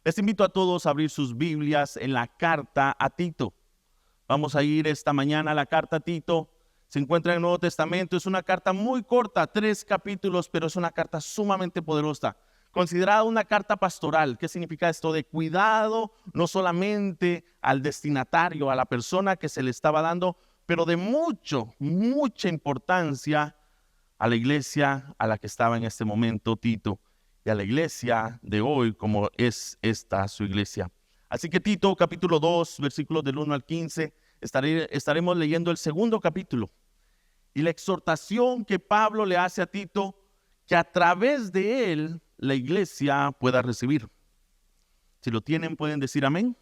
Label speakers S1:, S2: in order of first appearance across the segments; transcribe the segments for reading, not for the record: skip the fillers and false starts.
S1: Les invito a todos a abrir sus Biblias en la carta a Tito. Vamos a ir esta mañana a la carta a Tito. Se encuentra en el Nuevo Testamento. Es una carta muy corta, 3 capítulos, pero es una carta sumamente poderosa. Considerada una carta pastoral. ¿Qué significa esto? De cuidado, no solamente al destinatario, a la persona que se le estaba dando, pero de mucha importancia a la iglesia a la que estaba en este momento Tito, y a la iglesia de hoy como es esta su iglesia. Así que Tito capítulo 2, versículos del 1 al 15, estaremos leyendo el segundo capítulo. Y la exhortación que Pablo le hace a Tito, que a través de él la iglesia pueda recibir. Si lo tienen, pueden decir amén.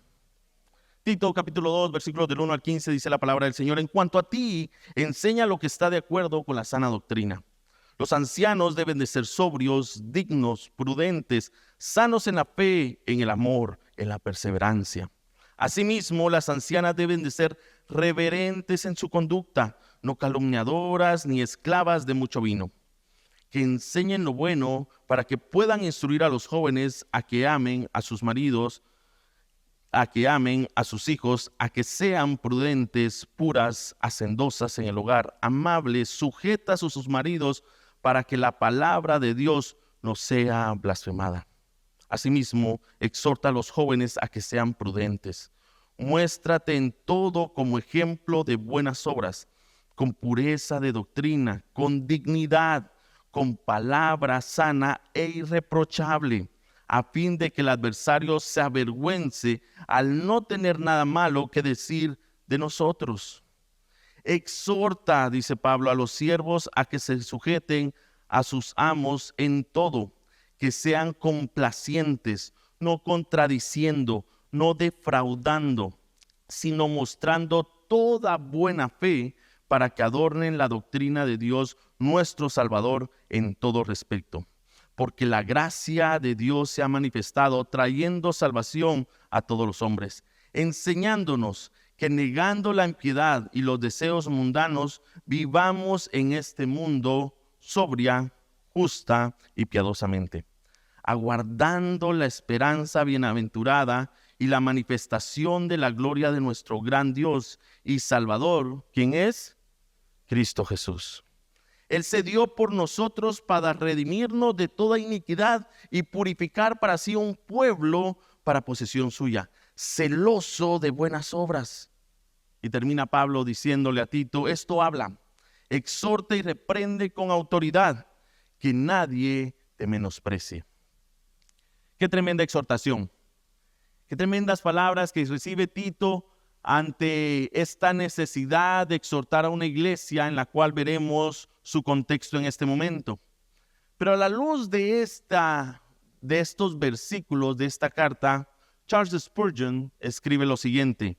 S1: Tito capítulo 2, versículos del 1 al 15, dice la palabra del Señor: en cuanto a ti, enseña lo que está de acuerdo con la sana doctrina. Los ancianos deben de ser sobrios, dignos, prudentes, sanos en la fe, en el amor, en la perseverancia. Asimismo, las ancianas deben de ser reverentes en su conducta, no calumniadoras ni esclavas de mucho vino. Que enseñen lo bueno para que puedan instruir a los jóvenes a que amen a sus maridos, a que amen a sus hijos, a que sean prudentes, puras, hacendosas en el hogar, amables, sujetas a sus maridos, para que la palabra de Dios no sea blasfemada. Asimismo, exhorta a los jóvenes a que sean prudentes. Muéstrate en todo como ejemplo de buenas obras, con pureza de doctrina, con dignidad, con palabra sana e irreprochable, a fin de que el adversario se avergüence al no tener nada malo que decir de nosotros. Exhorta, dice Pablo, a los siervos a que se sujeten a sus amos en todo, que sean complacientes, no contradiciendo, no defraudando, sino mostrando toda buena fe, para que adornen la doctrina de Dios nuestro Salvador en todo respecto. Porque la gracia de Dios se ha manifestado, trayendo salvación a todos los hombres, enseñándonos que negando la impiedad y los deseos mundanos, vivamos en este mundo sobria, justa y piadosamente, aguardando la esperanza bienaventurada y la manifestación de la gloria de nuestro gran Dios y Salvador, ¿quién es? Cristo Jesús. Él se dio por nosotros para redimirnos de toda iniquidad y purificar para sí un pueblo para posesión suya, celoso de buenas obras. Y termina Pablo diciéndole a Tito: esto habla, exhorta y reprende con autoridad, que nadie te menosprecie. Qué tremenda exhortación, qué tremendas palabras que recibe Tito ante esta necesidad de exhortar a una iglesia en la cual veremos su contexto en este momento. Pero a la luz de estos versículos de esta carta, Charles Spurgeon escribe lo siguiente: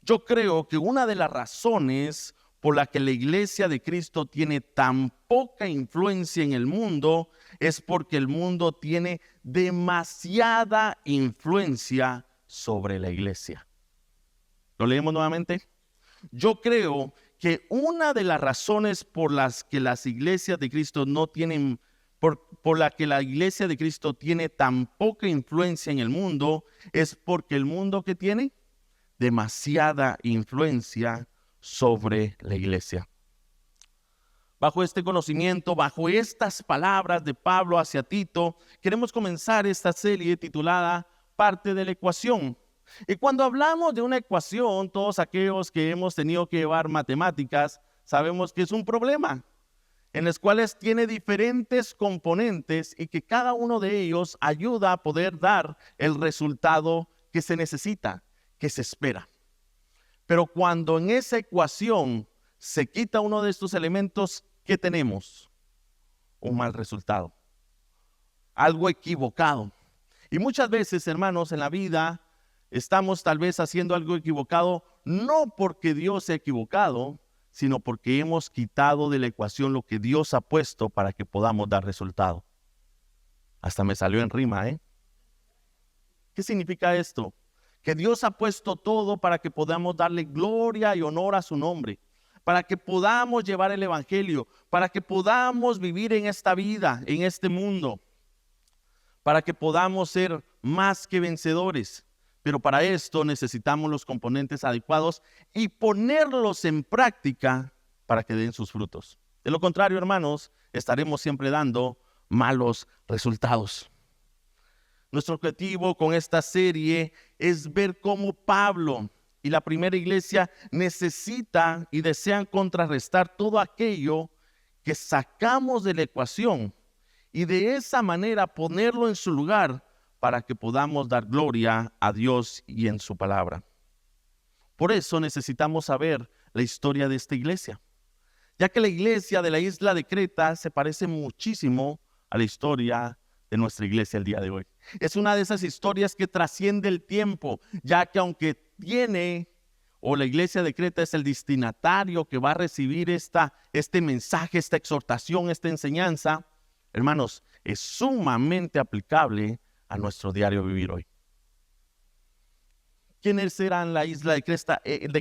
S1: yo creo que una de las razones por la que la iglesia de Cristo tiene tan poca influencia en el mundo es porque el mundo tiene demasiada influencia sobre la iglesia. ¿Lo leemos nuevamente? Yo creo que una de las razones por las que las iglesias de Cristo no tienen, por la que la iglesia de Cristo tiene tan poca influencia en el mundo, es porque el mundo que tiene demasiada influencia sobre la iglesia. Bajo este conocimiento, bajo estas palabras de Pablo hacia Tito, queremos comenzar esta serie titulada Parte de la ecuación. Y cuando hablamos de una ecuación, todos aquellos que hemos tenido que llevar matemáticas, sabemos que es un problema en los cuales tiene diferentes componentes y que cada uno de ellos ayuda a poder dar el resultado que se necesita, que se espera. Pero cuando en esa ecuación se quita uno de estos elementos, ¿qué tenemos? Un mal resultado, algo equivocado. Y muchas veces, hermanos, en la vida estamos tal vez haciendo algo equivocado, no porque Dios se ha equivocado, sino porque hemos quitado de la ecuación lo que Dios ha puesto para que podamos dar resultado. Hasta me salió en rima, ¿eh? ¿Qué significa esto? Que Dios ha puesto todo para que podamos darle gloria y honor a su nombre, para que podamos llevar el evangelio, para que podamos vivir en esta vida, en este mundo. para que podamos ser más que vencedores. Pero para esto necesitamos los componentes adecuados y ponerlos en práctica para que den sus frutos. De lo contrario, hermanos, estaremos siempre dando malos resultados. Nuestro objetivo con esta serie es ver cómo Pablo y la primera iglesia necesitan y desean contrarrestar todo aquello que sacamos de la ecuación y de esa manera ponerlo en su lugar para que podamos dar gloria a Dios y en su palabra. Por eso necesitamos saber la historia de esta iglesia, ya que la iglesia de la isla de Creta se parece muchísimo a la historia de nuestra iglesia el día de hoy. Es una de esas historias que trasciende el tiempo, ya que aunque la iglesia de Creta es el destinatario que va a recibir este mensaje, esta exhortación, esta enseñanza, hermanos, es sumamente aplicable a nuestro diario vivir hoy. ¿Quiénes eran la isla de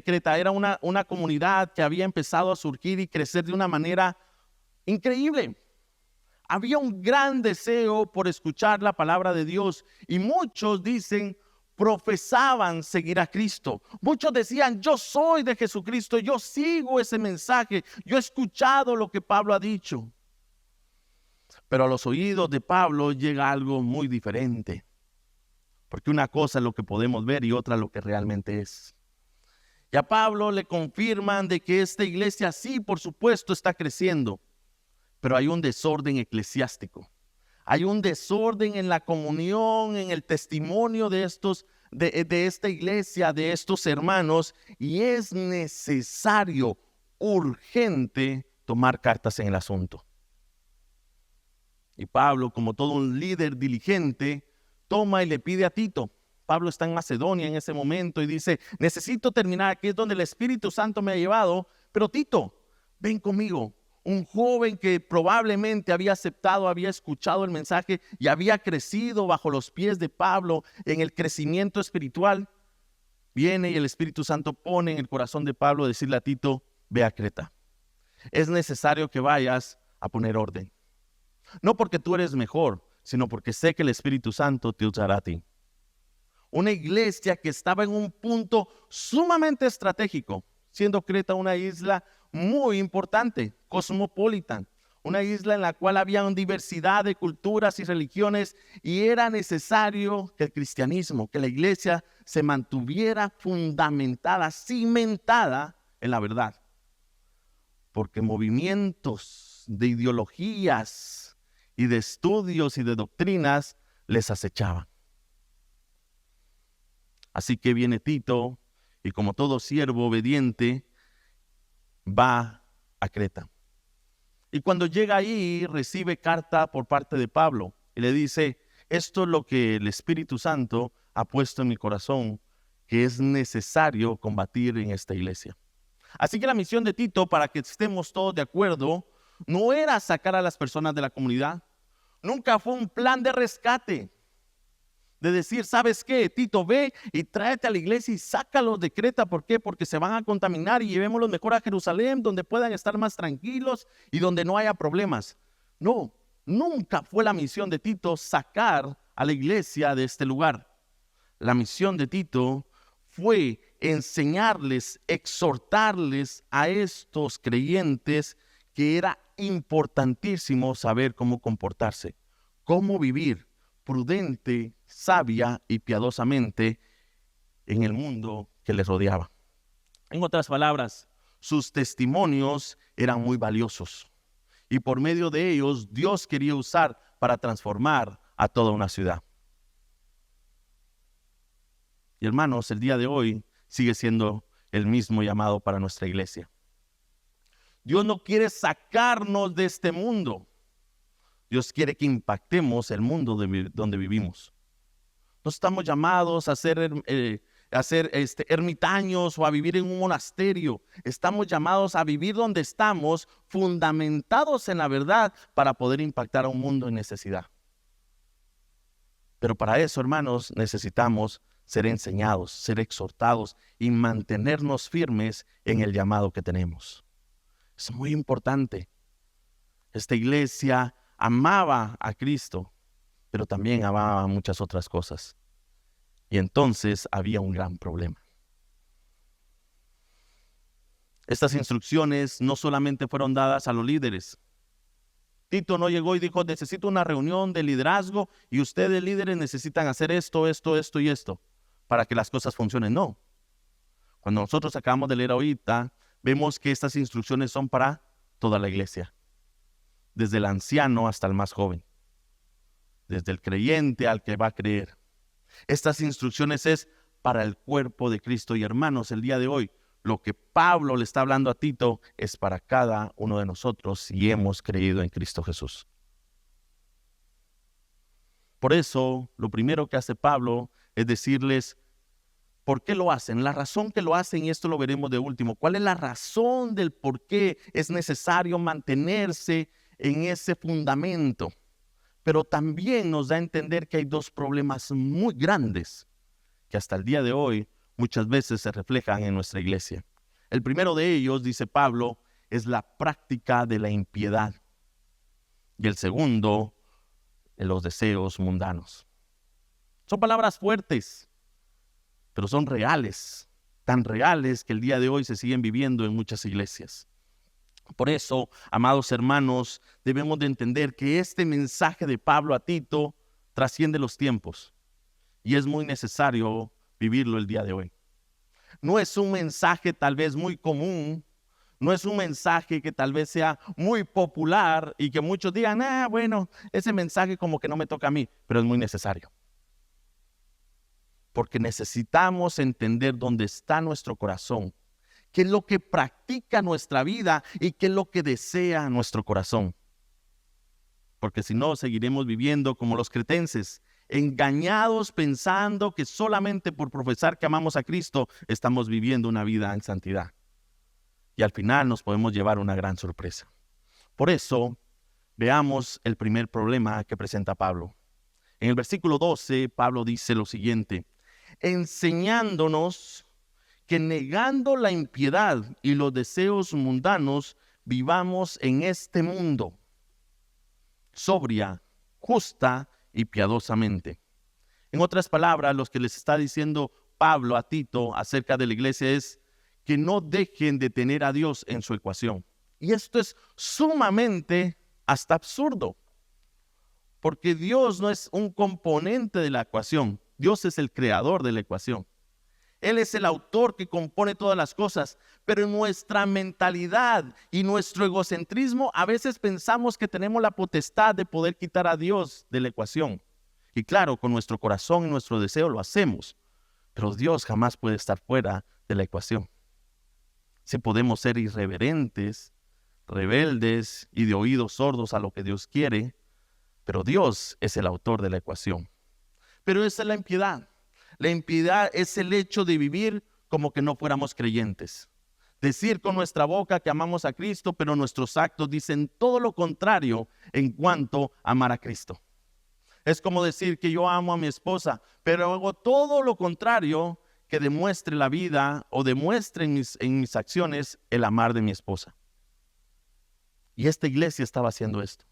S1: Creta? Era una comunidad que había empezado a surgir y crecer de una manera increíble. Había un gran deseo por escuchar la palabra de Dios y muchos profesaban seguir a Cristo. Muchos decían, yo soy de Jesucristo, yo sigo ese mensaje, yo he escuchado lo que Pablo ha dicho. Pero a los oídos de Pablo llega algo muy diferente, porque una cosa es lo que podemos ver y otra lo que realmente es. Y a Pablo le confirman de que esta iglesia sí, por supuesto, está creciendo, pero hay un desorden eclesiástico. Hay un desorden en la comunión, en el testimonio de esta iglesia, de estos hermanos, y es necesario, urgente, tomar cartas en el asunto. Y Pablo, como todo un líder diligente, toma y le pide a Tito. Pablo está en Macedonia en ese momento y dice, necesito terminar, aquí es donde el Espíritu Santo me ha llevado, pero Tito, ven conmigo. Un joven que probablemente había aceptado, había escuchado el mensaje y había crecido bajo los pies de Pablo en el crecimiento espiritual, viene y el Espíritu Santo pone en el corazón de Pablo decirle a Tito, ve a Creta. Es necesario que vayas a poner orden. No porque tú eres mejor, sino porque sé que el Espíritu Santo te usará a ti. Una iglesia que estaba en un punto sumamente estratégico, siendo Creta una isla muy importante, cosmopolitan, una isla en la cual había una diversidad de culturas y religiones y era necesario que el cristianismo, que la iglesia se mantuviera fundamentada, cimentada en la verdad, porque movimientos de ideologías y de estudios y de doctrinas les acechaban. Así que viene Tito y como todo siervo obediente va a Creta. Y cuando llega ahí recibe carta por parte de Pablo y le dice, esto es lo que el Espíritu Santo ha puesto en mi corazón, que es necesario combatir en esta iglesia. Así que la misión de Tito, para que estemos todos de acuerdo, no era sacar a las personas de la comunidad. Nunca fue un plan de rescate. De decir, ¿sabes qué? Tito, ve y tráete a la iglesia y sácalos de Creta. ¿Por qué? Porque se van a contaminar y llevémoslos mejor a Jerusalén, donde puedan estar más tranquilos y donde no haya problemas. No, nunca fue la misión de Tito sacar a la iglesia de este lugar. La misión de Tito fue enseñarles, exhortarles a estos creyentes que era importantísimo saber cómo comportarse, cómo vivir prudente, sabia y piadosamente en el mundo que les rodeaba. En otras palabras, sus testimonios eran muy valiosos y por medio de ellos Dios quería usar para transformar a toda una ciudad. Y hermanos, el día de hoy sigue siendo el mismo llamado para nuestra iglesia. Dios no quiere sacarnos de este mundo. Dios quiere que impactemos el mundo donde vivimos. No estamos llamados a ser ermitaños o a vivir en un monasterio. Estamos llamados a vivir donde estamos, fundamentados en la verdad para poder impactar a un mundo en necesidad. Pero para eso, hermanos, necesitamos ser enseñados, ser exhortados y mantenernos firmes en el llamado que tenemos. Es muy importante. Esta iglesia amaba a Cristo, pero también amaba muchas otras cosas. Y entonces había un gran problema. Estas instrucciones no solamente fueron dadas a los líderes. Tito no llegó y dijo, necesito una reunión de liderazgo y ustedes líderes necesitan hacer esto, esto, esto y esto para que las cosas funcionen. No. Cuando nosotros acabamos de leer ahorita, vemos que estas instrucciones son para toda la iglesia, desde el anciano hasta el más joven, desde el creyente al que va a creer. Estas instrucciones es para el cuerpo de Cristo. Y hermanos, el día de hoy, lo que Pablo le está hablando a Tito es para cada uno de nosotros si hemos creído en Cristo Jesús. Por eso, lo primero que hace Pablo es decirles por qué lo hacen, la razón que lo hacen, y esto lo veremos de último. ¿Cuál es la razón del por qué es necesario mantenerse en ese fundamento? Pero también nos da a entender que hay dos problemas muy grandes que hasta el día de hoy muchas veces se reflejan en nuestra iglesia. El primero de ellos, dice Pablo, es la práctica de la impiedad. Y el segundo, los deseos mundanos. Son palabras fuertes, pero son reales, tan reales que el día de hoy se siguen viviendo en muchas iglesias. Por eso, amados hermanos, debemos de entender que este mensaje de Pablo a Tito trasciende los tiempos y es muy necesario vivirlo el día de hoy. No es un mensaje tal vez muy común, no es un mensaje que tal vez sea muy popular y que muchos digan, bueno, ese mensaje como que no me toca a mí, pero es muy necesario. Porque necesitamos entender dónde está nuestro corazón, qué es lo que practica nuestra vida y qué es lo que desea nuestro corazón. Porque si no, seguiremos viviendo como los cretenses, engañados pensando que solamente por profesar que amamos a Cristo estamos viviendo una vida en santidad. Y al final nos podemos llevar una gran sorpresa. Por eso, veamos el primer problema que presenta Pablo. En el versículo 12, Pablo dice lo siguiente: enseñándonos que negando la impiedad y los deseos mundanos, vivamos en este mundo sobria, justa y piadosamente. En otras palabras, lo que les está diciendo Pablo a Tito acerca de la iglesia es que no dejen de tener a Dios en su ecuación. Y esto es sumamente hasta absurdo, porque Dios no es un componente de la ecuación, Dios es el creador de la ecuación. Él es el autor que compone todas las cosas, pero en nuestra mentalidad y nuestro egocentrismo a veces pensamos que tenemos la potestad de poder quitar a Dios de la ecuación. Y claro, con nuestro corazón y nuestro deseo lo hacemos, pero Dios jamás puede estar fuera de la ecuación. Si podemos ser irreverentes, rebeldes y de oídos sordos a lo que Dios quiere, pero Dios es el autor de la ecuación. Pero esa es la impiedad. La impiedad es el hecho de vivir como que no fuéramos creyentes. Decir con nuestra boca que amamos a Cristo, pero nuestros actos dicen todo lo contrario en cuanto a amar a Cristo. Es como decir que yo amo a mi esposa, pero hago todo lo contrario que demuestre la vida o demuestre en mis acciones el amar de mi esposa. Y esta iglesia estaba haciendo esto.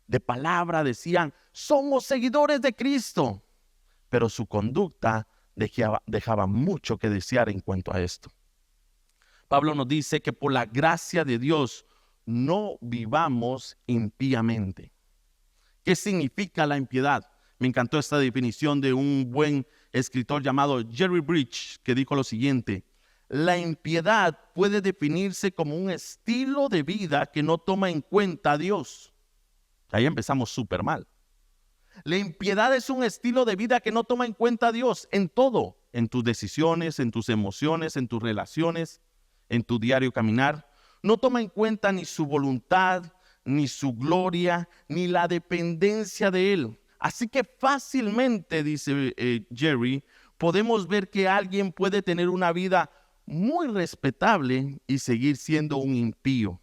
S1: De palabra decían, somos seguidores de Cristo, pero su conducta dejaba mucho que desear en cuanto a esto. Pablo nos dice que por la gracia de Dios no vivamos impíamente. ¿Qué significa la impiedad? Me encantó esta definición de un buen escritor llamado Jerry Bridge, que dijo lo siguiente: la impiedad puede definirse como un estilo de vida que no toma en cuenta a Dios. Ahí empezamos súper mal. La impiedad es un estilo de vida que no toma en cuenta a Dios en todo, en tus decisiones, en tus emociones, en tus relaciones, en tu diario caminar. No toma en cuenta ni su voluntad, ni su gloria, ni la dependencia de Él. Así que fácilmente, dice Jerry, podemos ver que alguien puede tener una vida muy respetable y seguir siendo un impío,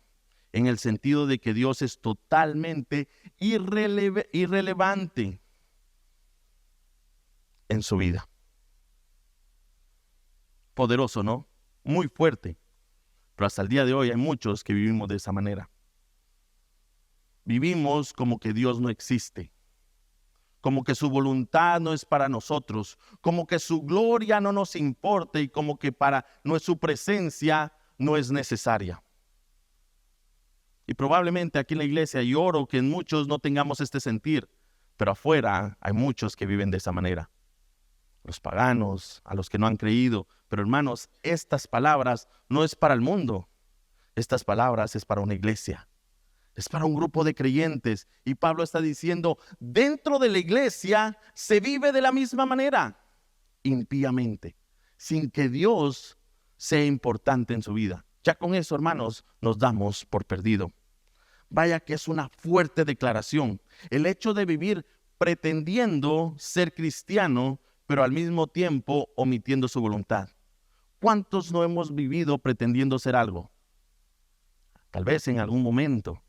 S1: en el sentido de que Dios es totalmente irrelevante en su vida. Poderoso, ¿no? Muy fuerte. Pero hasta el día de hoy hay muchos que vivimos de esa manera. Vivimos como que Dios no existe, como que su voluntad no es para nosotros, como que su gloria no nos importa y como que para su presencia no es necesaria. Y probablemente aquí en la iglesia, y oro que en muchos no tengamos este sentir, pero afuera hay muchos que viven de esa manera. Los paganos, a los que no han creído. Pero hermanos, estas palabras no es para el mundo. Estas palabras es para una iglesia. Es para un grupo de creyentes. Y Pablo está diciendo, dentro de la iglesia se vive de la misma manera, impíamente, sin que Dios sea importante en su vida. Ya con eso, hermanos, nos damos por perdido. Vaya que es una fuerte declaración. El hecho de vivir pretendiendo ser cristiano, pero al mismo tiempo omitiendo su voluntad. ¿Cuántos no hemos vivido pretendiendo ser algo? Tal vez en algún momento,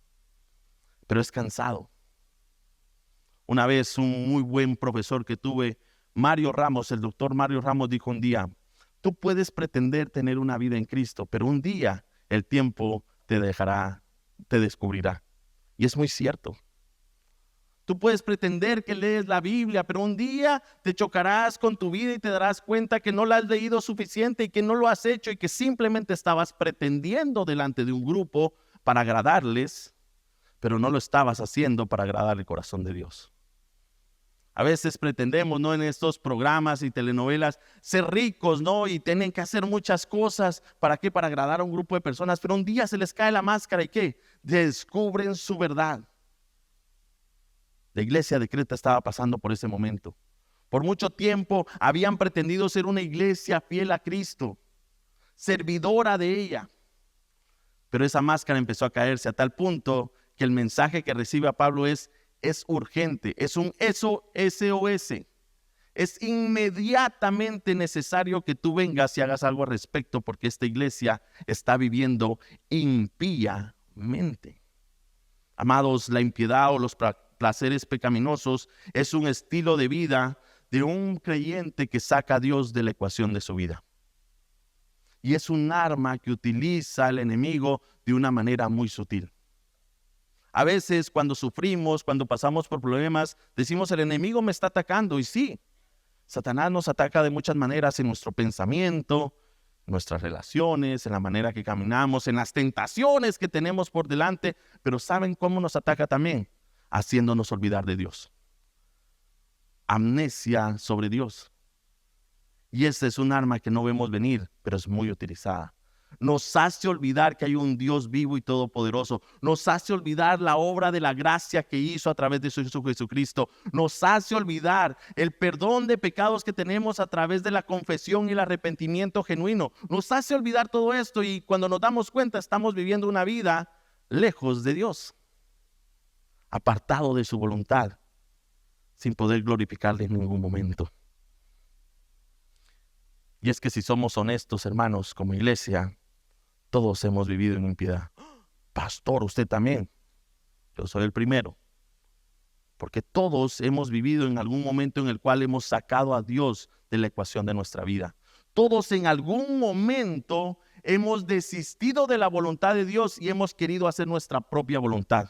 S1: pero es cansado. Una vez un muy buen profesor que tuve, Mario Ramos, el doctor Mario Ramos, dijo un día, tú puedes pretender tener una vida en Cristo, pero un día el tiempo te descubrirá. Y es muy cierto. Tú puedes pretender que lees la Biblia, pero un día te chocarás con tu vida y te darás cuenta que no la has leído suficiente y que no lo has hecho y que simplemente estabas pretendiendo delante de un grupo para agradarles, pero no lo estabas haciendo para agradar el corazón de Dios. A veces pretendemos, ¿no?, en estos programas y telenovelas ser ricos, ¿no? Y tienen que hacer muchas cosas. ¿Para qué? Para agradar a un grupo de personas. Pero un día se les cae la máscara y ¿qué? Descubren su verdad. La iglesia de Creta estaba pasando por ese momento. Por mucho tiempo habían pretendido ser una iglesia fiel a Cristo, servidora de ella. Pero esa máscara empezó a caerse a tal punto que el mensaje que recibe a Pablo es urgente, es un SOS. Es inmediatamente necesario que tú vengas y hagas algo al respecto porque esta iglesia está viviendo impíamente. Amados, la impiedad o los placeres pecaminosos es un estilo de vida de un creyente que saca a Dios de la ecuación de su vida. Y es un arma que utiliza el enemigo de una manera muy sutil. A veces cuando sufrimos, cuando pasamos por problemas, decimos el enemigo me está atacando. Y sí, Satanás nos ataca de muchas maneras en nuestro pensamiento, en nuestras relaciones, en la manera que caminamos, en las tentaciones que tenemos por delante. Pero ¿saben cómo nos ataca también? Haciéndonos olvidar de Dios. Amnesia sobre Dios. Y esa es un arma que no vemos venir, pero es muy utilizada. Nos hace olvidar que hay un Dios vivo y todopoderoso. Nos hace olvidar la obra de la gracia que hizo a través de su Hijo Jesucristo. Nos hace olvidar el perdón de pecados que tenemos a través de la confesión y el arrepentimiento genuino. Nos hace olvidar todo esto y cuando nos damos cuenta estamos viviendo una vida lejos de Dios, apartado de su voluntad, sin poder glorificarle en ningún momento. Y es que si somos honestos, hermanos, como iglesia, todos hemos vivido en impiedad. Pastor, usted también. Yo soy el primero. Porque todos hemos vivido en algún momento en el cual hemos sacado a Dios de la ecuación de nuestra vida. Todos en algún momento hemos desistido de la voluntad de Dios y hemos querido hacer nuestra propia voluntad,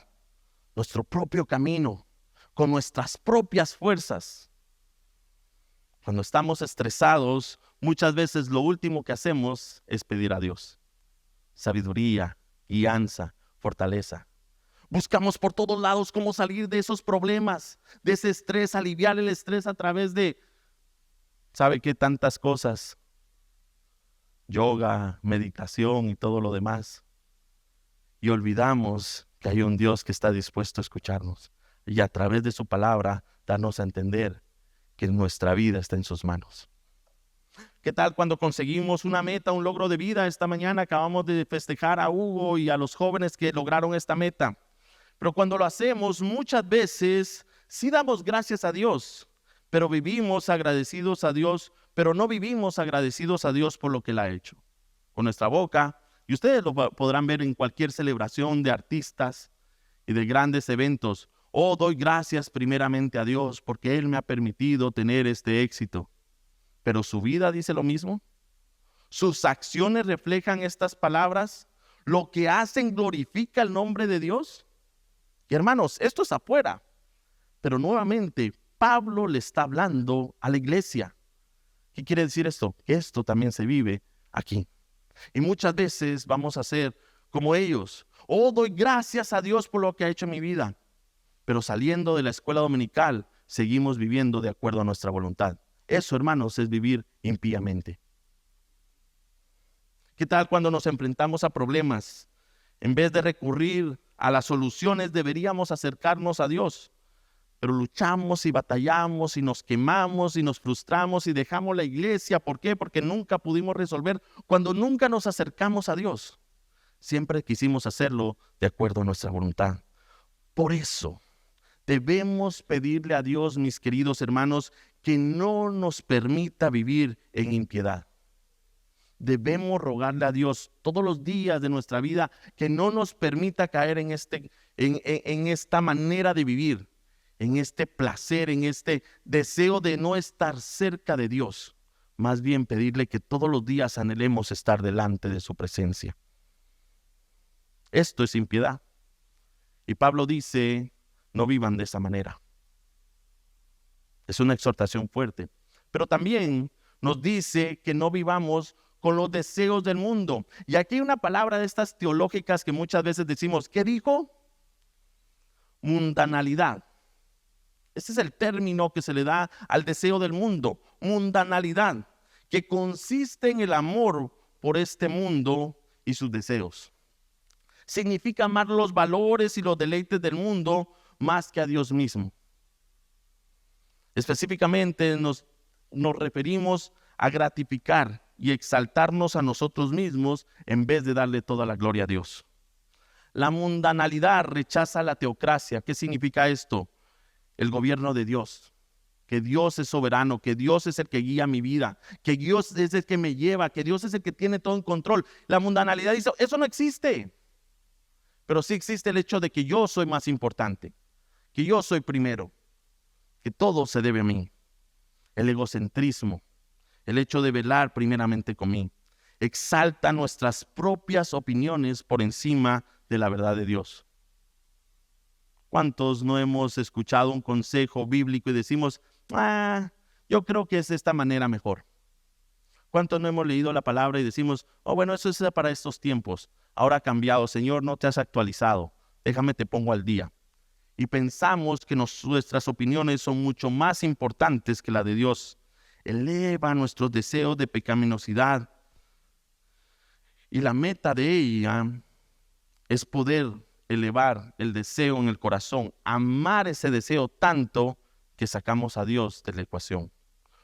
S1: nuestro propio camino, con nuestras propias fuerzas. Cuando estamos estresados, muchas veces lo último que hacemos es pedir a Dios sabiduría, guianza, fortaleza. Buscamos por todos lados cómo salir de esos problemas, de ese estrés, aliviar el estrés a través de, ¿sabe qué? Tantas cosas. Yoga, meditación y todo lo demás. Y olvidamos que hay un Dios que está dispuesto a escucharnos y a través de su palabra darnos a entender que nuestra vida está en sus manos. ¿Qué tal cuando conseguimos una meta, un logro de vida? Esta mañana acabamos de festejar a Hugo y a los jóvenes que lograron esta meta. Pero cuando lo hacemos, muchas veces sí damos gracias a Dios, pero vivimos agradecidos a Dios, pero no vivimos agradecidos a Dios por lo que Él ha hecho. Con nuestra boca, y ustedes lo podrán ver en cualquier celebración de artistas y de grandes eventos. Oh, doy gracias primeramente a Dios porque Él me ha permitido tener este éxito. Pero su vida dice lo mismo. Sus acciones reflejan estas palabras. Lo que hacen glorifica el nombre de Dios. Y hermanos, esto es afuera. Pero nuevamente, Pablo le está hablando a la iglesia. ¿Qué quiere decir esto? Que esto también se vive aquí. Y muchas veces vamos a ser como ellos. Oh, doy gracias a Dios por lo que ha hecho en mi vida. Pero saliendo de la escuela dominical, seguimos viviendo de acuerdo a nuestra voluntad. Eso, hermanos, es vivir impíamente. ¿Qué tal cuando nos enfrentamos a problemas? En vez de recurrir a las soluciones, deberíamos acercarnos a Dios. Pero luchamos y batallamos y nos quemamos y nos frustramos y dejamos la iglesia. ¿Por qué? Porque nunca pudimos resolver cuando nunca nos acercamos a Dios. Siempre quisimos hacerlo de acuerdo a nuestra voluntad. Por eso debemos pedirle a Dios, mis queridos hermanos, que no nos permita vivir en impiedad. Debemos rogarle a Dios todos los días de nuestra vida que no nos permita caer en esta manera de vivir, en este placer, en este deseo de no estar cerca de Dios. Más bien pedirle que todos los días anhelemos estar delante de su presencia. Esto es impiedad. Y Pablo dice, no vivan de esa manera. Es una exhortación fuerte. Pero también nos dice que no vivamos con los deseos del mundo. Y aquí hay una palabra de estas teológicas que muchas veces decimos, ¿qué dijo? Mundanalidad. Ese es el término que se le da al deseo del mundo, mundanalidad, que consiste en el amor por este mundo y sus deseos. Significa amar los valores y los deleites del mundo más que a Dios mismo. Específicamente nos referimos a gratificar y exaltarnos a nosotros mismos en vez de darle toda la gloria a Dios. La mundanalidad rechaza la teocracia. ¿Qué significa esto? El gobierno de Dios, que Dios es soberano, que Dios es el que guía mi vida, que Dios es el que me lleva, que Dios es el que tiene todo en control. La mundanalidad dice, eso no existe, pero sí existe el hecho de que yo soy más importante, que yo soy primero, que todo se debe a mí. El egocentrismo, el hecho de velar primeramente con mí, exalta nuestras propias opiniones por encima de la verdad de Dios. ¿Cuántos no hemos escuchado un consejo bíblico y decimos, yo creo que es de esta manera mejor? ¿Cuántos no hemos leído la palabra y decimos, bueno, eso es para estos tiempos, ahora ha cambiado, Señor, no te has actualizado, déjame te pongo al día? Y pensamos que nuestras opiniones son mucho más importantes que la de Dios. Eleva nuestros deseos de pecaminosidad. Y la meta de ella es poder elevar el deseo en el corazón, amar ese deseo tanto que sacamos a Dios de la ecuación.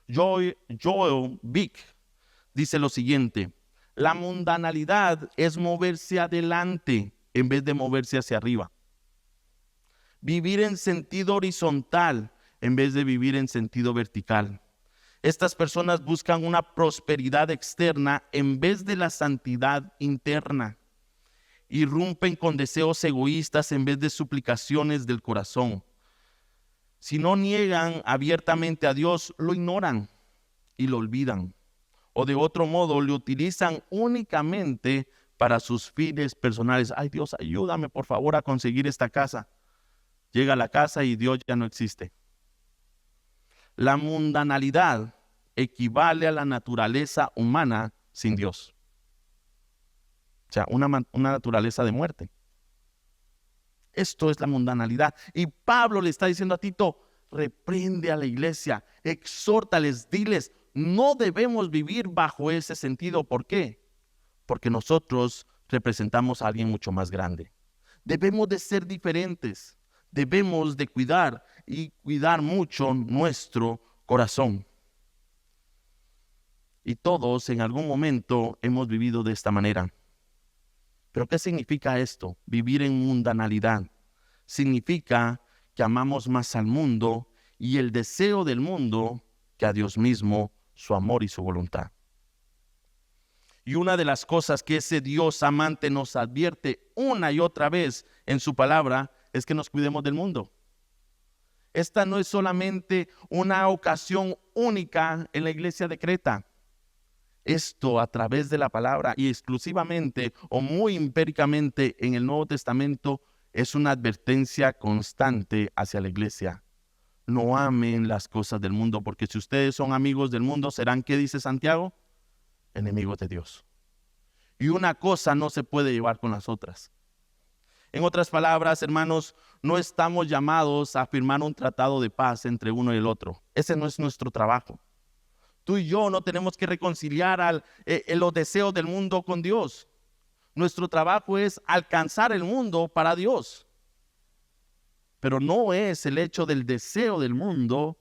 S1: Joel Vick dice lo siguiente: la mundanalidad es moverse adelante en vez de moverse hacia arriba. Vivir en sentido horizontal en vez de vivir en sentido vertical. Estas personas buscan una prosperidad externa en vez de la santidad interna. Irrumpen con deseos egoístas en vez de suplicaciones del corazón. Si no niegan abiertamente a Dios, lo ignoran y lo olvidan. O de otro modo, lo utilizan únicamente para sus fines personales. Ay, Dios, ayúdame por favor a conseguir esta casa. Llega a la casa y Dios ya no existe. La mundanalidad equivale a la naturaleza humana sin Dios. O sea, una naturaleza de muerte. Esto es la mundanalidad. Y Pablo le está diciendo a Tito, reprende a la iglesia, exhórtales, diles, no debemos vivir bajo ese sentido. ¿Por qué? Porque nosotros representamos a alguien mucho más grande. Debemos de ser diferentes. Debemos de cuidar y cuidar mucho nuestro corazón. Y todos en algún momento hemos vivido de esta manera. ¿Pero qué significa esto? Vivir en mundanalidad. Significa que amamos más al mundo y el deseo del mundo que a Dios mismo, su amor y su voluntad. Y una de las cosas que ese Dios amante nos advierte una y otra vez en su palabra es que nos cuidemos del mundo. Esta no es solamente una ocasión única en la iglesia de Creta. Esto a través de la palabra y exclusivamente o muy empíricamente en el Nuevo Testamento es una advertencia constante hacia la iglesia. no amen las cosas del mundo, porque si ustedes son amigos del mundo, serán, ¿qué dice Santiago? Enemigos de Dios. Y una cosa no se puede llevar con las otras. En otras palabras, hermanos, no estamos llamados a firmar un tratado de paz entre uno y el otro. Ese no es nuestro trabajo. Tú y yo no tenemos que reconciliar los deseos del mundo con Dios. Nuestro trabajo es alcanzar el mundo para Dios. Pero no es el hecho del deseo del mundo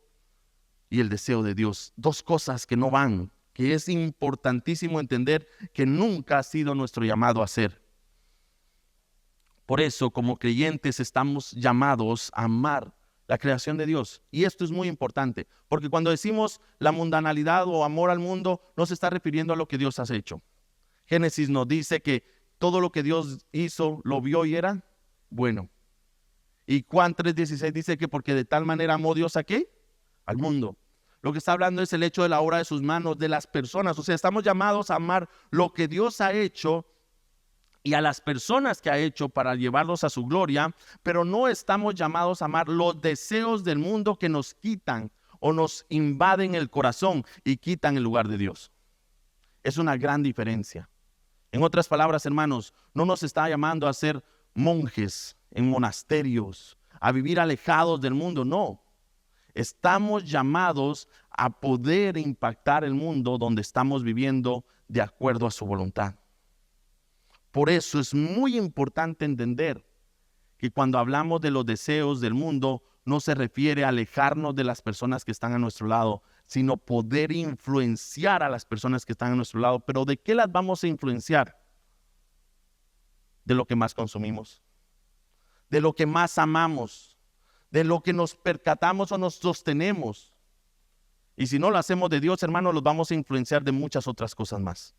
S1: y el deseo de Dios. Dos cosas que no van, que es importantísimo entender que nunca ha sido nuestro llamado a hacer. Por eso, como creyentes, estamos llamados a amar la creación de Dios. Y esto es muy importante, porque cuando decimos la mundanalidad o amor al mundo, no se está refiriendo a lo que Dios ha hecho. Génesis nos dice que todo lo que Dios hizo, lo vio y era bueno. Y Juan 3:16 dice que porque de tal manera amó Dios ¿a qué? Al mundo. Lo que está hablando es el hecho de la obra de sus manos, de las personas. O sea, estamos llamados a amar lo que Dios ha hecho y a las personas que ha hecho para llevarlos a su gloria, pero no estamos llamados a amar los deseos del mundo que nos quitan o nos invaden el corazón y quitan el lugar de Dios. Es una gran diferencia. En otras palabras, hermanos, no nos está llamando a ser monjes en monasterios, a vivir alejados del mundo, no. Estamos llamados a poder impactar el mundo donde estamos viviendo de acuerdo a su voluntad. Por eso es muy importante entender que cuando hablamos de los deseos del mundo, no se refiere a alejarnos de las personas que están a nuestro lado, sino poder influenciar a las personas que están a nuestro lado. ¿Pero de qué las vamos a influenciar? De lo que más consumimos, de lo que más amamos, de lo que nos percatamos o nos sostenemos. Y si no lo hacemos de Dios, hermanos, los vamos a influenciar de muchas otras cosas más.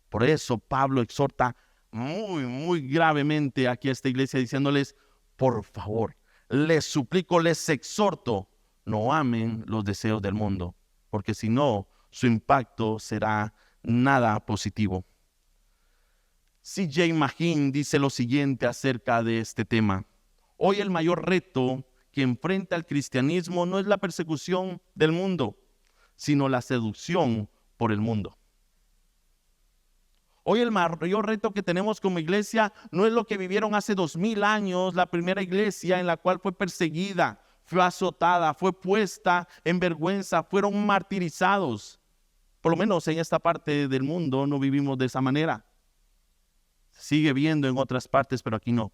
S1: Por eso Pablo exhorta muy gravemente aquí a esta iglesia diciéndoles, por favor, les suplico, les exhorto, no amen los deseos del mundo, porque si no, su impacto será nada positivo. C.J. Mahin dice lo siguiente acerca de este tema. Hoy el mayor reto que enfrenta el cristianismo no es la persecución del mundo, sino la seducción por el mundo. Hoy el mayor reto que tenemos como iglesia no es lo que vivieron hace 2000 años, la primera iglesia en la cual fue perseguida, fue azotada, fue puesta en vergüenza, fueron martirizados. Por lo menos en esta parte del mundo no vivimos de esa manera. Sigue viendo en otras partes, pero aquí no.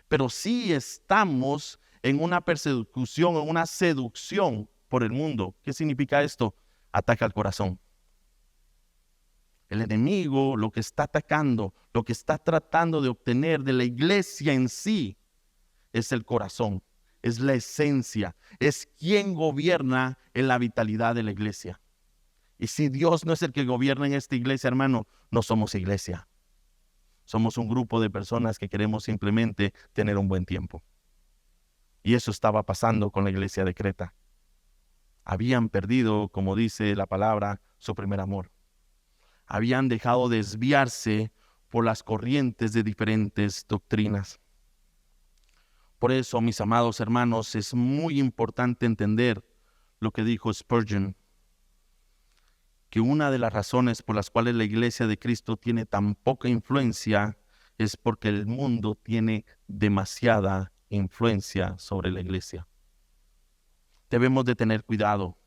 S1: Pero sí estamos en una persecución, en una seducción por el mundo. ¿Qué significa esto? Ataca al corazón. El enemigo lo que está atacando, lo que está tratando de obtener de la iglesia en sí, es el corazón, es la esencia, es quien gobierna en la vitalidad de la iglesia. Y si Dios no es el que gobierna en esta iglesia, hermano, no somos iglesia. Somos un grupo de personas que queremos simplemente tener un buen tiempo. Y eso estaba pasando con la iglesia de Creta. Habían perdido, como dice la palabra, su primer amor. Habían dejado desviarse por las corrientes de diferentes doctrinas. Por eso, mis amados hermanos, es muy importante entender lo que dijo Spurgeon, que una de las razones por las cuales la iglesia de Cristo tiene tan poca influencia es porque el mundo tiene demasiada influencia sobre la iglesia. Debemos de tener cuidado.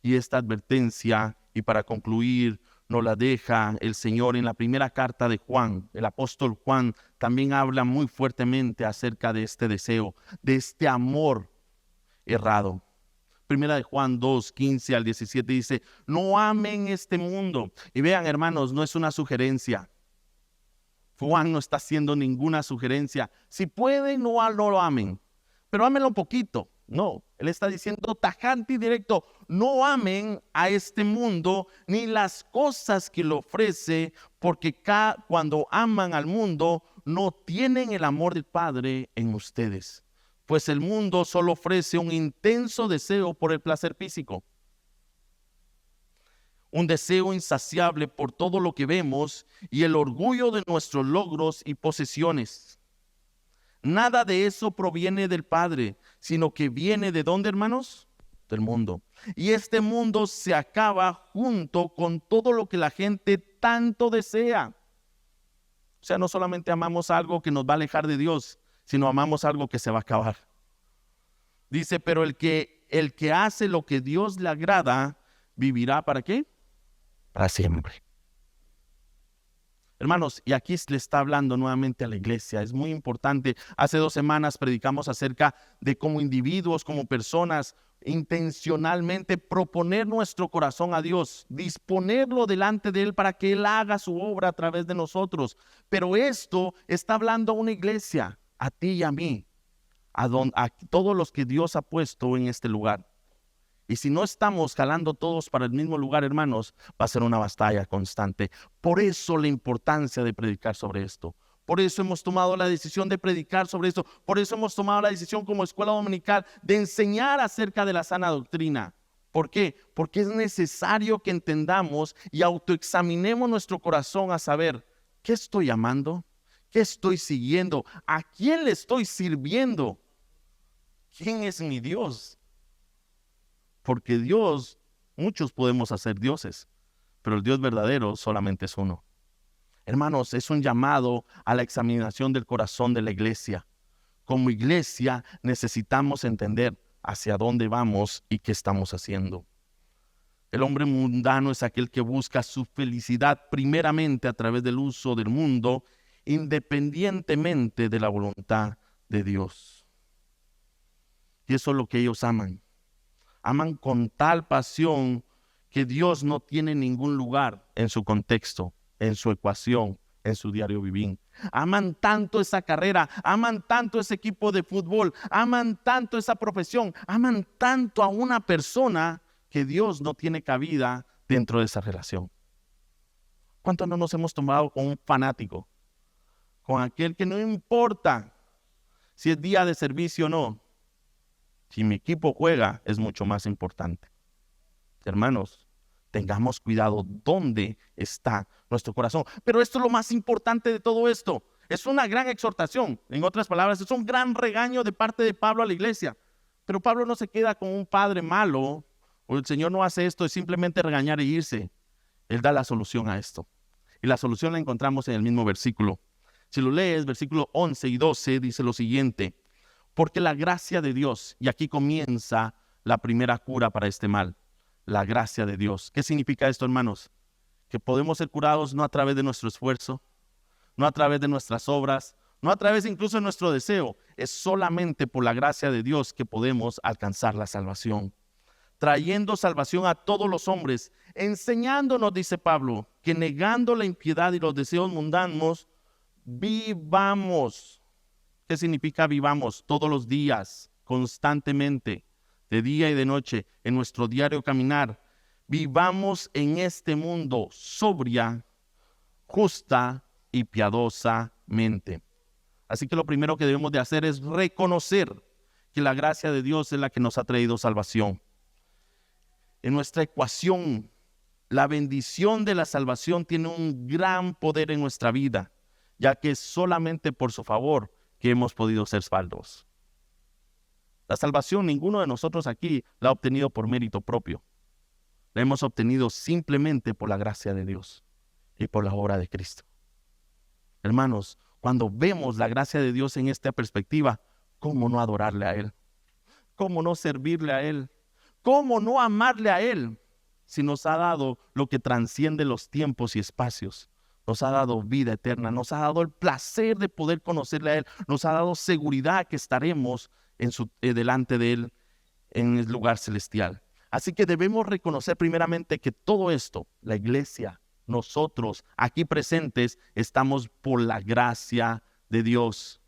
S1: Y esta advertencia, y para concluir, nos la deja el Señor en la primera carta de Juan. El apóstol Juan también habla muy fuertemente acerca de este deseo, de este amor errado. Primera de Juan 2, 15 al 17 dice, no amen este mundo. Y vean, hermanos, no es una sugerencia. Juan no está haciendo ninguna sugerencia. Si pueden, no lo amen, pero ámenlo un poquito. No, él está diciendo tajante y directo, no amen a este mundo ni las cosas que le ofrece, porque cuando aman al mundo no tienen el amor del Padre en ustedes. Pues el mundo solo ofrece un intenso deseo por el placer físico. Un deseo insaciable por todo lo que vemos y el orgullo de nuestros logros y posesiones. Nada de eso proviene del Padre, sino que viene ¿de dónde, hermanos? del mundo. Y este mundo se acaba junto con todo lo que la gente tanto desea. O sea, no solamente amamos algo que nos va a alejar de Dios, sino amamos algo que se va a acabar. Dice, pero el que hace lo que Dios le agrada, vivirá ¿para qué? Para siempre. Hermanos, y aquí le está hablando nuevamente a la iglesia. Es muy importante. Hace 2 semanas predicamos acerca de cómo individuos, como personas, intencionalmente proponer nuestro corazón a Dios, disponerlo delante de Él para que Él haga su obra a través de nosotros. Pero esto está hablando a una iglesia, a ti y a mí, a todos los que Dios ha puesto en este lugar. Y si no estamos jalando todos para el mismo lugar, hermanos, va a ser una batalla constante. Por eso la importancia de predicar sobre esto. Por eso hemos tomado la decisión de predicar sobre esto. Por eso hemos tomado la decisión como escuela dominical de enseñar acerca de la sana doctrina. ¿Por qué? Porque es necesario que entendamos y autoexaminemos nuestro corazón a saber, ¿qué estoy amando? ¿Qué estoy siguiendo? ¿A quién le estoy sirviendo? ¿Quién es mi Dios? Porque Dios, muchos podemos hacer dioses, pero el Dios verdadero solamente es uno. Hermanos, es un llamado a la examinación del corazón de la iglesia. Como iglesia necesitamos entender hacia dónde vamos y qué estamos haciendo. El hombre mundano es aquel que busca su felicidad primeramente a través del uso del mundo, independientemente de la voluntad de Dios. Y eso es lo que ellos aman. Aman con tal pasión que Dios no tiene ningún lugar en su contexto, en su ecuación, en su diario vivir. Aman tanto esa carrera, aman tanto ese equipo de fútbol, aman tanto esa profesión, aman tanto a una persona que Dios no tiene cabida dentro de esa relación. ¿Cuánto no nos hemos tomado con un fanático? Con aquel que no importa si es día de servicio o no. Si mi equipo juega, es mucho más importante. Hermanos, tengamos cuidado dónde está nuestro corazón. Pero esto es lo más importante de todo esto. Es una gran exhortación. En otras palabras, es un gran regaño de parte de Pablo a la iglesia. Pero Pablo no se queda con un padre malo, o el Señor no hace esto, es simplemente regañar e irse. Él da la solución a esto. Y la solución la encontramos en el mismo versículo. Si lo lees, versículo 11 y 12, dice lo siguiente. Porque la gracia de Dios, y aquí comienza la primera cura para este mal, la gracia de Dios. ¿Qué significa esto, hermanos? Que podemos ser curados no a través de nuestro esfuerzo, no a través de nuestras obras, no a través incluso de nuestro deseo. Es solamente por la gracia de Dios que podemos alcanzar la salvación. Trayendo salvación a todos los hombres, enseñándonos, dice Pablo, que negando la impiedad y los deseos mundanos, vivamos. ¿Qué significa vivamos? Todos los días, constantemente, de día y de noche, en nuestro diario caminar. Vivamos en este mundo sobria, justa y piadosamente. Así que lo primero que debemos de hacer es reconocer que la gracia de Dios es la que nos ha traído salvación. En nuestra ecuación, la bendición de la salvación tiene un gran poder en nuestra vida, ya que es solamente por su favor que hemos podido ser salvos. La salvación, ninguno de nosotros aquí la ha obtenido por mérito propio. La hemos obtenido simplemente por la gracia de Dios y por la obra de Cristo. Hermanos, cuando vemos la gracia de Dios en esta perspectiva, ¿cómo no adorarle a Él? ¿Cómo no servirle a Él? ¿Cómo no amarle a Él? Si nos ha dado lo que transciende los tiempos y espacios. Nos ha dado vida eterna, nos ha dado el placer de poder conocerle a Él, nos ha dado seguridad que estaremos delante de Él en el lugar celestial. Así que debemos reconocer primeramente que todo esto, la iglesia, nosotros aquí presentes, estamos por la gracia de Dios.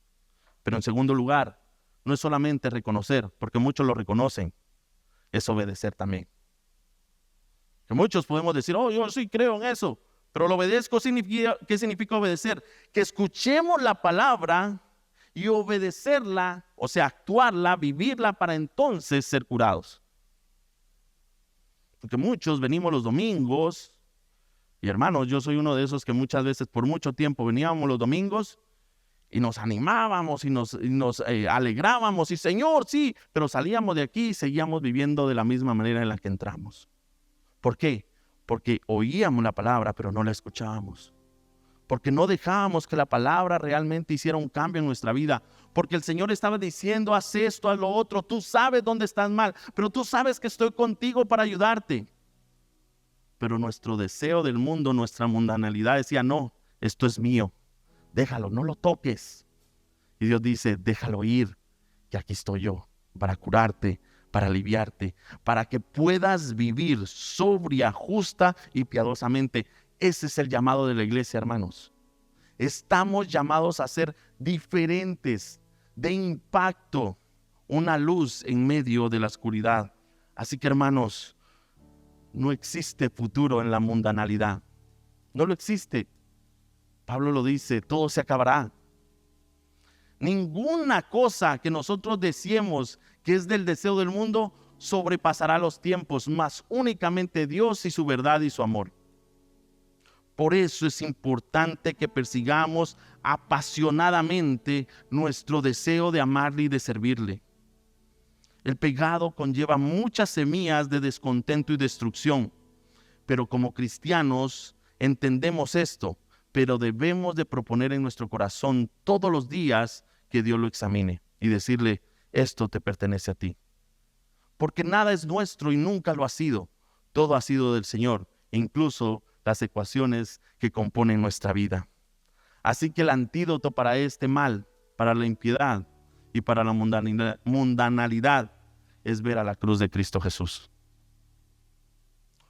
S1: Pero en segundo lugar, no es solamente reconocer, porque muchos lo reconocen, es obedecer también. Que muchos podemos decir, oh, yo sí creo en eso. Pero lo obedezco, ¿qué significa obedecer? Que escuchemos la palabra y obedecerla, o sea, actuarla, vivirla para entonces ser curados. Porque muchos venimos los domingos, y hermanos, yo soy uno de esos que muchas veces por mucho tiempo veníamos los domingos y nos animábamos y nos alegrábamos y Señor, sí, pero salíamos de aquí y seguíamos viviendo de la misma manera en la que entramos. ¿Por qué? Porque oíamos la palabra, pero no la escuchábamos. Porque no dejábamos que la palabra realmente hiciera un cambio en nuestra vida. Porque el Señor estaba diciendo, haz esto, haz lo otro. Tú sabes dónde estás mal, pero tú sabes que estoy contigo para ayudarte. Pero nuestro deseo del mundo, nuestra mundanalidad decía, no, esto es mío. Déjalo, no lo toques. Y Dios dice, déjalo ir, que aquí estoy yo para curarte, para aliviarte, para que puedas vivir sobria, justa y piadosamente. Ese es el llamado de la iglesia, hermanos. Estamos llamados a ser diferentes, de impacto, una luz en medio de la oscuridad. Así que, hermanos, no existe futuro en la mundanalidad. No lo existe. Pablo lo dice, todo se acabará. Ninguna cosa que nosotros deseemos que es del deseo del mundo sobrepasará los tiempos, mas únicamente Dios y su verdad y su amor. Por eso es importante que persigamos apasionadamente nuestro deseo de amarle y de servirle. El pecado conlleva muchas semillas de descontento y destrucción, pero como cristianos entendemos esto, pero debemos de proponer en nuestro corazón todos los días que Dios lo examine y decirle, esto te pertenece a ti. Porque nada es nuestro y nunca lo ha sido, todo ha sido del Señor, incluso las ecuaciones que componen nuestra vida. Así que el antídoto para este mal, para la impiedad y para la mundanalidad es ver a la cruz de Cristo Jesús.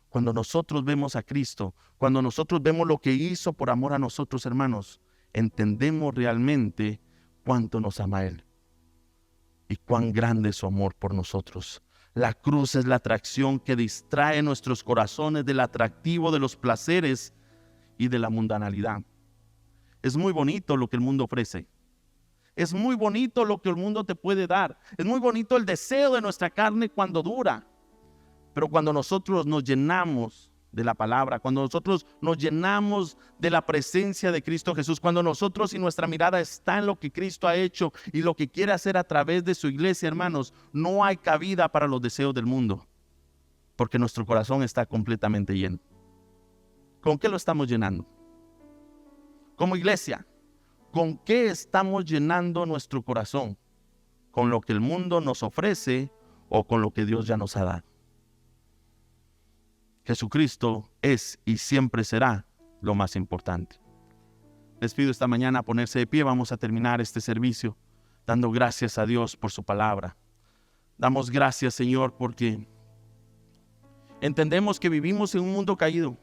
S1: Cuando nosotros vemos a Cristo, cuando nosotros vemos lo que hizo por amor a nosotros, hermanos, entendemos realmente cuánto nos ama Él y cuán grande es su amor por nosotros. La cruz es la atracción que distrae nuestros corazones del atractivo de los placeres y de la mundanalidad. Es muy bonito lo que el mundo ofrece. Es muy bonito lo que el mundo te puede dar. Es muy bonito el deseo de nuestra carne cuando dura. Pero cuando nosotros nos llenamos de la palabra, cuando nosotros nos llenamos de la presencia de Cristo Jesús, cuando nosotros y nuestra mirada está en lo que Cristo ha hecho y lo que quiere hacer a través de su iglesia, hermanos, no hay cabida para los deseos del mundo, porque nuestro corazón está completamente lleno. ¿Con qué lo estamos llenando? Como iglesia, ¿con qué estamos llenando nuestro corazón? ¿Con lo que el mundo nos ofrece o con lo que Dios ya nos ha dado? Jesucristo es y siempre será lo más importante. Les pido esta mañana ponerse de pie. Vamos a terminar este servicio dando gracias a Dios por su palabra. Damos gracias, Señor, porque entendemos que vivimos en un mundo caído,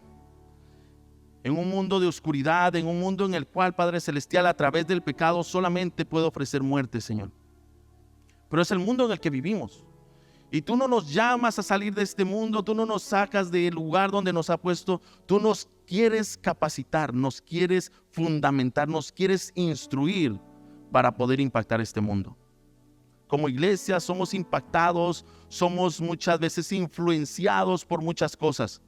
S1: en un mundo de oscuridad, en un mundo en el cual, Padre Celestial, a través del pecado solamente puede ofrecer muerte, Señor. Pero es el mundo en el que vivimos. Y tú no nos llamas a salir de este mundo, tú no nos sacas del lugar donde nos ha puesto, tú nos quieres capacitar, nos quieres fundamentar, nos quieres instruir para poder impactar este mundo. Como iglesia somos impactados, somos muchas veces influenciados por muchas cosas.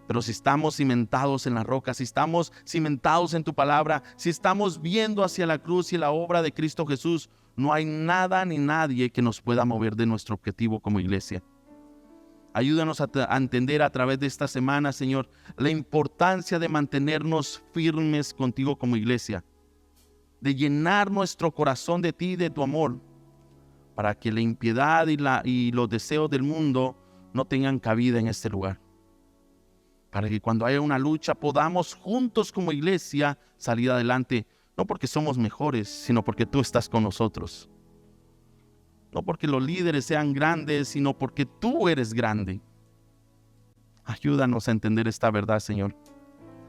S1: Pero si estamos cimentados en la roca, si estamos cimentados en tu palabra, si estamos viendo hacia la cruz y la obra de Cristo Jesús, no hay nada ni nadie que nos pueda mover de nuestro objetivo como iglesia. Ayúdanos a entender a través de esta semana, Señor, la importancia de mantenernos firmes contigo como iglesia, de llenar nuestro corazón de ti y de tu amor, para que la impiedad y los deseos del mundo no tengan cabida en este lugar. Para que cuando haya una lucha podamos juntos como iglesia salir adelante, no porque somos mejores, sino porque tú estás con nosotros. No porque los líderes sean grandes, sino porque tú eres grande. Ayúdanos a entender esta verdad, Señor.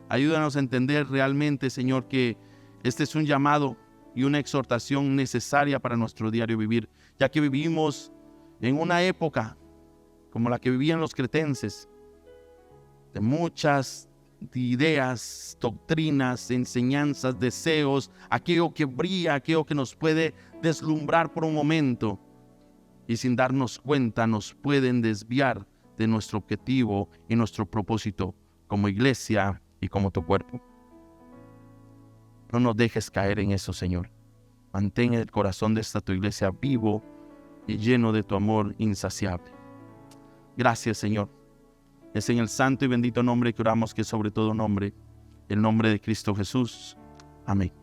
S1: Ayúdanos a entender realmente, Señor, que este es un llamado y una exhortación necesaria para nuestro diario vivir, ya que vivimos en una época como la que vivían los cretenses, de muchas ideas, doctrinas, enseñanzas, deseos, aquello que brilla, aquello que nos puede deslumbrar por un momento y sin darnos cuenta nos pueden desviar de nuestro objetivo y nuestro propósito como iglesia y como tu cuerpo. No nos dejes caer en eso, Señor. Mantén el corazón de esta tu iglesia vivo y lleno de tu amor insaciable. Gracias, Señor. Es en el santo y bendito nombre que oramos, que es sobre todo nombre, el nombre de Cristo Jesús. Amén.